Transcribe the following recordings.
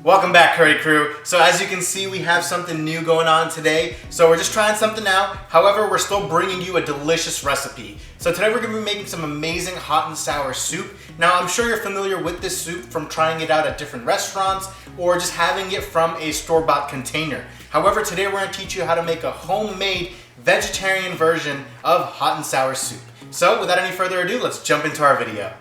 Welcome back, Curry Crew. So as you can see, we have something new going on today. So we're just trying something out. However, we're still bringing you a delicious recipe. So today we're gonna be making some amazing hot and sour soup. Now I'm sure you're familiar with this soup from trying it out at different restaurants or just having it from a store-bought container. However, today we're gonna teach you how to make a homemade vegetarian version of hot and sour soup. So without any further ado, let's jump into our video.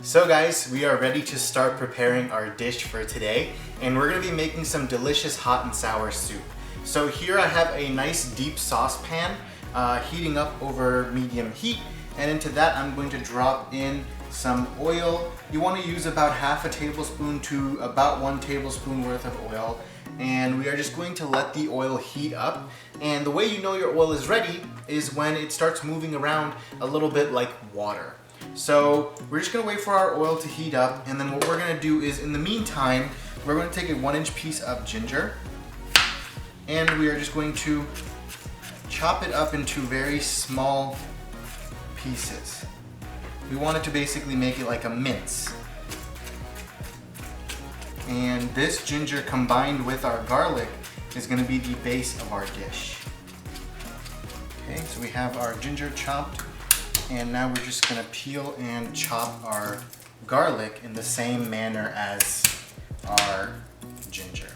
So guys, we are ready to start preparing our dish for today, and we're going to be making some delicious hot and sour soup. So here I have a nice deep saucepan heating up over medium heat, and into that I'm going to drop in some oil. You want to use about half a tablespoon to about 1 tablespoon worth of oil, and we are just going to let the oil heat up. And the way you know your oil is ready is when it starts moving around a little bit like water. So we're just gonna wait for our oil to heat up, and then what we're gonna do is, in the meantime, we're gonna take a 1-inch piece of ginger, and we are just going to chop it up into very small pieces. We want it to basically make it like a mince. And this ginger combined with our garlic is gonna be the base of our dish. Okay, so we have our ginger chopped. And now we're just gonna peel and chop our garlic in the same manner as our ginger.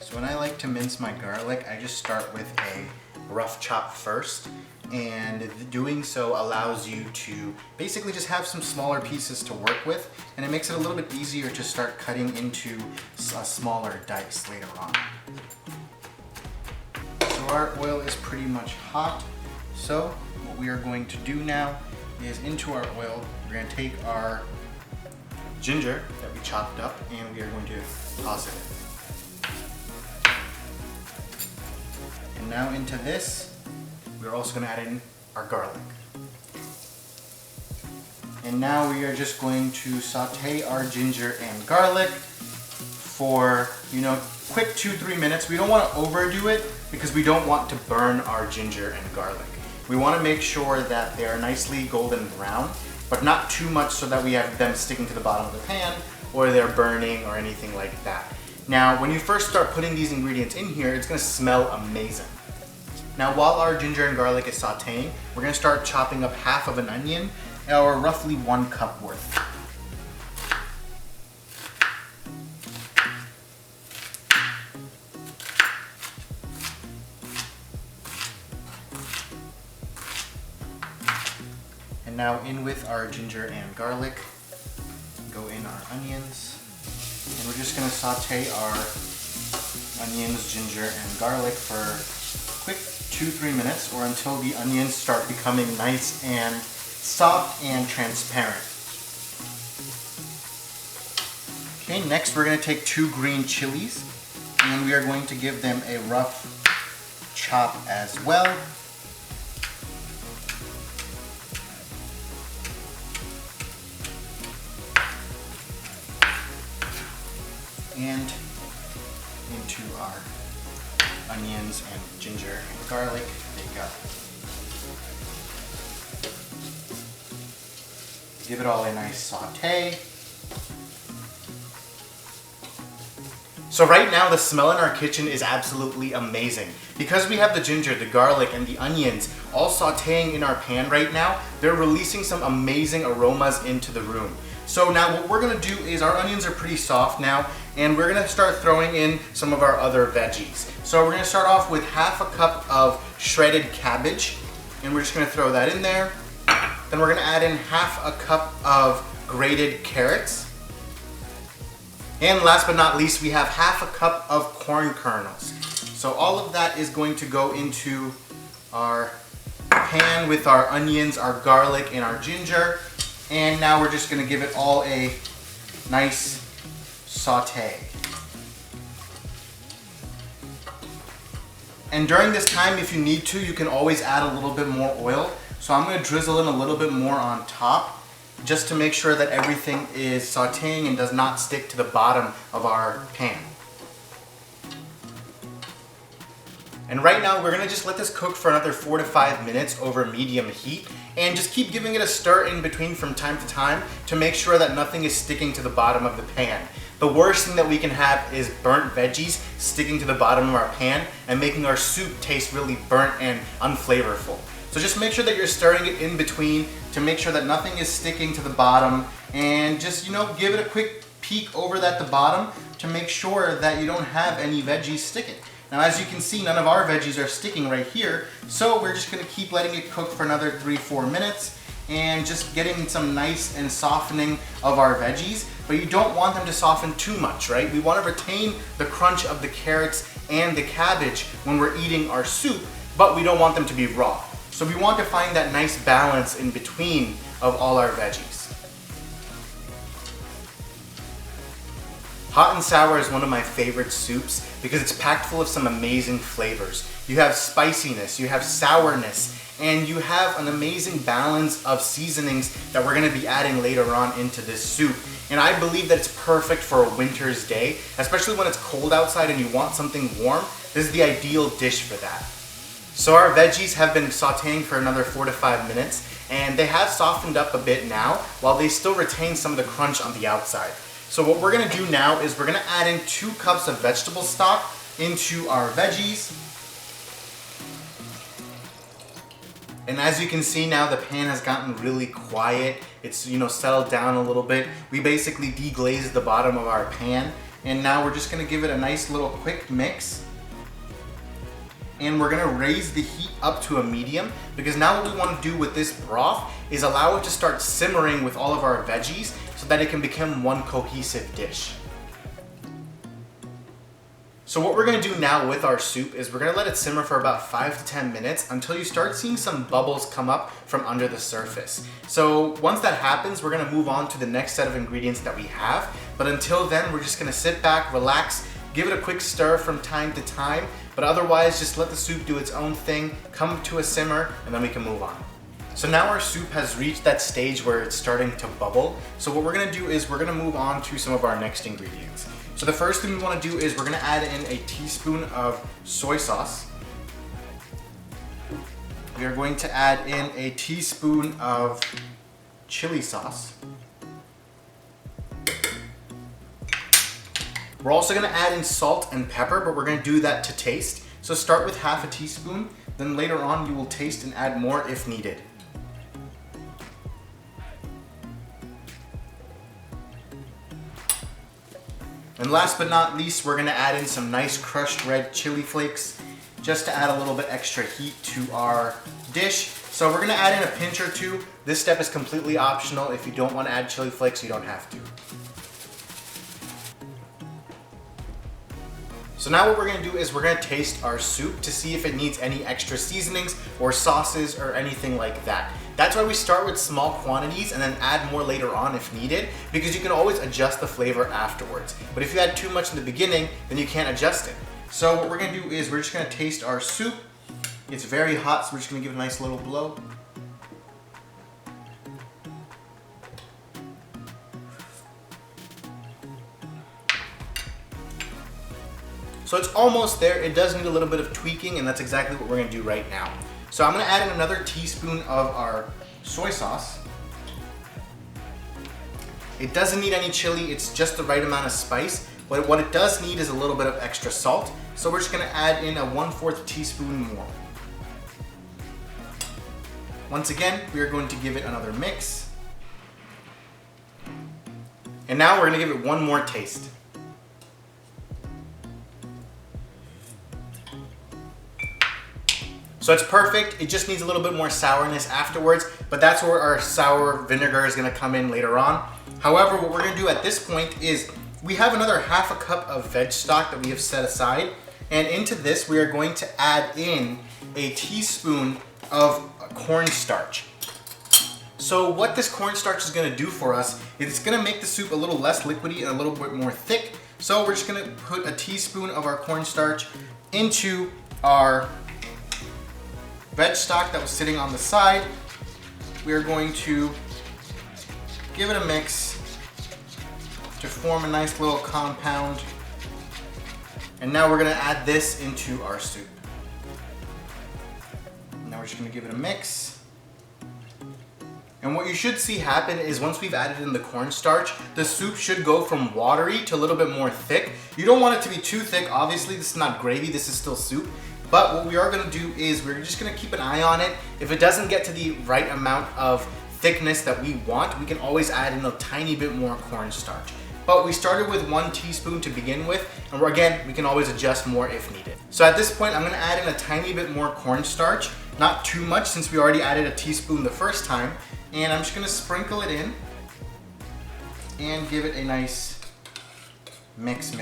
So when I like to mince my garlic, I just start with a rough chop first. And doing so allows you to basically just have some smaller pieces to work with, and it makes it a little bit easier to start cutting into a smaller dice later on. So our oil is pretty much hot, so what we are going to do now is, into our oil, we're going to take our ginger that we chopped up and we are going to toss it in. And now into this, we're also going to add in our garlic. And now we are just going to saute our ginger and garlic for, quick 2-3 minutes. We don't want to overdo it because we don't want to burn our ginger and garlic. We want to make sure that they are nicely golden brown, but not too much so that we have them sticking to the bottom of the pan or they're burning or anything like that. Now, when you first start putting these ingredients in here, it's going to smell amazing. Now, while our ginger and garlic is sauteing, we're going to start chopping up half of an onion, or roughly 1 cup worth. And now in with our ginger and garlic, go in our onions, and we're just going to saute our onions, ginger, and garlic for quick 2-3 minutes, or until the onions start becoming nice and soft and transparent. Okay, next we're going to take 2 green chilies, and we are going to give them a rough chop as well. And into our onions and ginger and garlic, there you go. Give it all a nice saute. So right now the smell in our kitchen is absolutely amazing. Because we have the ginger, the garlic, and the onions all sauteing in our pan right now, they're releasing some amazing aromas into the room. So now what we're gonna do is, our onions are pretty soft now, and we're gonna start throwing in some of our other veggies. So we're gonna start off with half a cup of shredded cabbage, and we're just gonna throw that in there. Then we're gonna add in half a cup of grated carrots. And last but not least, we have half a cup of corn kernels. So all of that is going to go into our pan with our onions, our garlic, and our ginger. And now we're just gonna give it all a nice saute. And during this time, if you need to, you can always add a little bit more oil So I'm gonna drizzle in a little bit more on top just to make sure that everything is sauteing and does not stick to the bottom of our pan. And right now we're gonna just let this cook for another 4 to 5 minutes over medium heat, and just keep giving it a stir in between from time to time to make sure that nothing is sticking to the bottom of the pan. The worst thing that we can have is burnt veggies sticking to the bottom of our pan and making our soup taste really burnt and unflavorful. So just make sure that you're stirring it in between to make sure that nothing is sticking to the bottom, and just, give it a quick peek over at the bottom to make sure that you don't have any veggies sticking. Now, as you can see, none of our veggies are sticking right here, so we're just gonna keep letting it cook for another 3-4 minutes and just getting some nice and softening of our veggies. But you don't want them to soften too much, right? We wanna retain the crunch of the carrots and the cabbage when we're eating our soup, but we don't want them to be raw. So we want to find that nice balance in between of all our veggies. Hot and sour is one of my favorite soups because it's packed full of some amazing flavors. You have spiciness, you have sourness, and you have an amazing balance of seasonings that we're gonna be adding later on into this soup. And I believe that it's perfect for a winter's day, especially when it's cold outside and you want something warm. This is the ideal dish for that. So our veggies have been sauteing for another 4 to 5 minutes, and they have softened up a bit now, while they still retain some of the crunch on the outside. So what we're gonna do now is we're gonna add in 2 cups of vegetable stock into our veggies. And as you can see now, the pan has gotten really quiet. It's, settled down a little bit. We basically deglazed the bottom of our pan, and now we're just gonna give it a nice little quick mix. And we're gonna raise the heat up to a medium, because now what we wanna do with this broth is allow it to start simmering with all of our veggies so that it can become one cohesive dish. So what we're gonna do now with our soup is we're gonna let it simmer for about 5 to 10 minutes until you start seeing some bubbles come up from under the surface. So once that happens, we're gonna move on to the next set of ingredients that we have. But until then, we're just gonna sit back, relax, give it a quick stir from time to time, but otherwise just let the soup do its own thing, come to a simmer, and then we can move on. So now our soup has reached that stage where it's starting to bubble. So what we're gonna do is we're gonna move on to some of our next ingredients. So the first thing we wanna do is we're gonna add in a teaspoon of soy sauce. We are going to add in a teaspoon of chili sauce. We're also gonna add in salt and pepper, but we're gonna do that to taste. So start with half a teaspoon, then later on you will taste and add more if needed. And last but not least, we're gonna add in some nice crushed red chili flakes just to add a little bit extra heat to our dish. So we're gonna add in a pinch or 2. This step is completely optional. If you don't wanna add chili flakes, you don't have to. So now what we're gonna do is we're gonna taste our soup to see if it needs any extra seasonings or sauces or anything like that. That's why we start with small quantities and then add more later on if needed, because you can always adjust the flavor afterwards. But if you add too much in the beginning, then you can't adjust it. So what we're gonna do is we're just gonna taste our soup. It's very hot, so we're just gonna give it a nice little blow. So it's almost there. It does need a little bit of tweaking, and that's exactly what we're gonna do right now. So I'm gonna add in another teaspoon of our soy sauce. It doesn't need any chili, it's just the right amount of spice. But what it does need is a little bit of extra salt. So we're just gonna add in a 1/4 teaspoon more. Once again, we are going to give it another mix. And now we're gonna give it one more taste. So it's perfect. It just needs a little bit more sourness afterwards, but that's where our sour vinegar is gonna come in later on. However, what we're gonna do at this point is we have another half a cup of veg stock that we have set aside, and into this we are going to add in a teaspoon of cornstarch. So what this cornstarch is gonna do for us is it's gonna make the soup a little less liquidy and a little bit more thick. So we're just gonna put a teaspoon of our cornstarch into our veg stock that was sitting on the side, we are going to give it a mix to form a nice little compound. And now we're gonna add this into our soup. Now we're just gonna give it a mix. And what you should see happen is once we've added in the cornstarch, the soup should go from watery to a little bit more thick. You don't want it to be too thick. Obviously, this is not gravy, this is still soup. But what we are gonna do is we're just gonna keep an eye on it. If it doesn't get to the right amount of thickness that we want, we can always add in a tiny bit more cornstarch. But we started with 1 teaspoon to begin with, and again, we can always adjust more if needed. So at this point, I'm gonna add in a tiny bit more cornstarch, not too much since we already added a teaspoon the first time, and I'm just gonna sprinkle it in and give it a nice mix.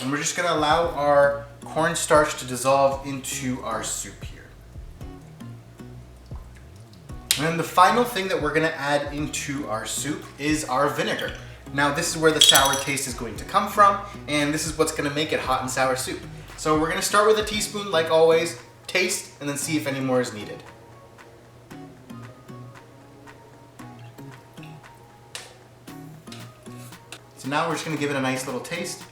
And we're just gonna allow our cornstarch to dissolve into our soup here. And then the final thing that we're gonna add into our soup is our vinegar. Now this is where the sour taste is going to come from, and this is what's gonna make it hot and sour soup. So we're gonna start with a teaspoon like always, taste, and then see if any more is needed. So now we're just gonna give it a nice little taste.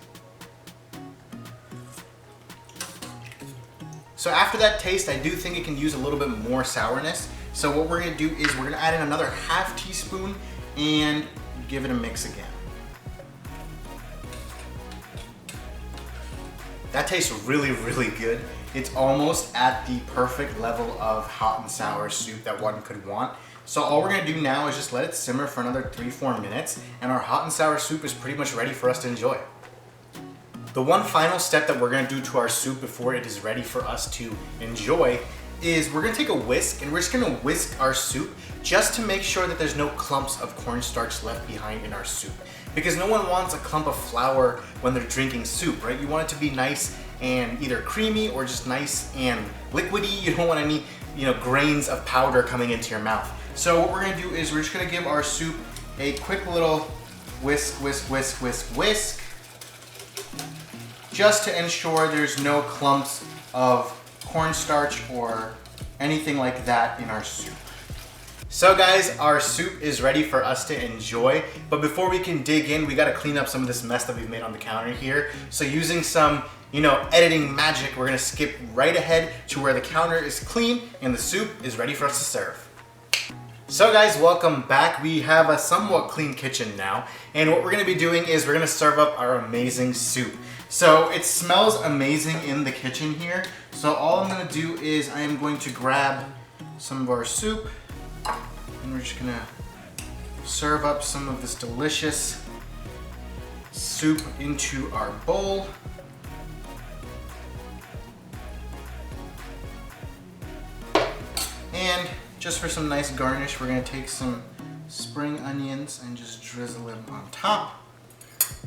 So after that taste, I do think it can use a little bit more sourness. So what we're gonna do is we're gonna add in another ½ teaspoon and give it a mix again. That tastes really, really good. It's almost at the perfect level of hot and sour soup that one could want. So all we're gonna do now is just let it simmer for another 3-4 minutes, and our hot and sour soup is pretty much ready for us to enjoy. The one final step that we're gonna do to our soup before it is ready for us to enjoy is we're gonna take a whisk and we're just gonna whisk our soup just to make sure that there's no clumps of cornstarch left behind in our soup. Because no one wants a clump of flour when they're drinking soup, right? You want it to be nice and either creamy or just nice and liquidy. You don't want any, grains of powder coming into your mouth. So what we're gonna do is we're just gonna give our soup a quick little whisk, just to ensure there's no clumps of cornstarch or anything like that in our soup. So guys, our soup is ready for us to enjoy, but before we can dig in, we gotta clean up some of this mess that we've made on the counter here. So using some, editing magic, we're gonna skip right ahead to where the counter is clean and the soup is ready for us to serve. So guys, welcome back. We have a somewhat clean kitchen now, and what we're gonna be doing is we're gonna serve up our amazing soup. So it smells amazing in the kitchen here. So all I'm gonna do is I am going to grab some of our soup, and we're just gonna serve up some of this delicious soup into our bowl. And just for some nice garnish, we're gonna take some spring onions and just drizzle them on top.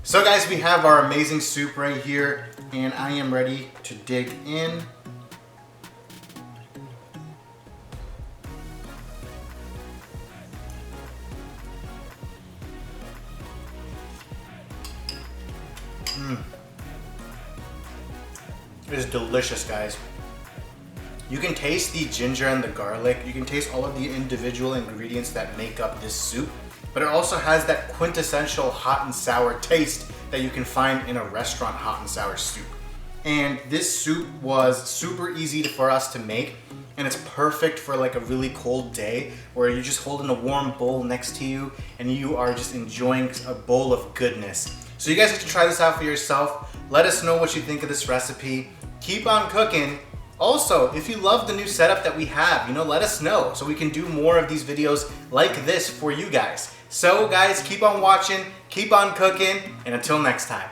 So guys, we have our amazing soup right here, and I am ready to dig in. It is delicious, guys. You can taste the ginger and the garlic. You can taste all of the individual ingredients that make up this soup, but it also has that quintessential hot and sour taste that you can find in a restaurant hot and sour soup. And this soup was super easy for us to make, and it's perfect for like a really cold day where you're just holding a warm bowl next to you and you are just enjoying a bowl of goodness. So you guys have to try this out for yourself. Let us know what you think of this recipe. Keep on cooking. Also, if you love the new setup that we have, let us know so we can do more of these videos like this for you guys. So guys, keep on watching, keep on cooking, and until next time.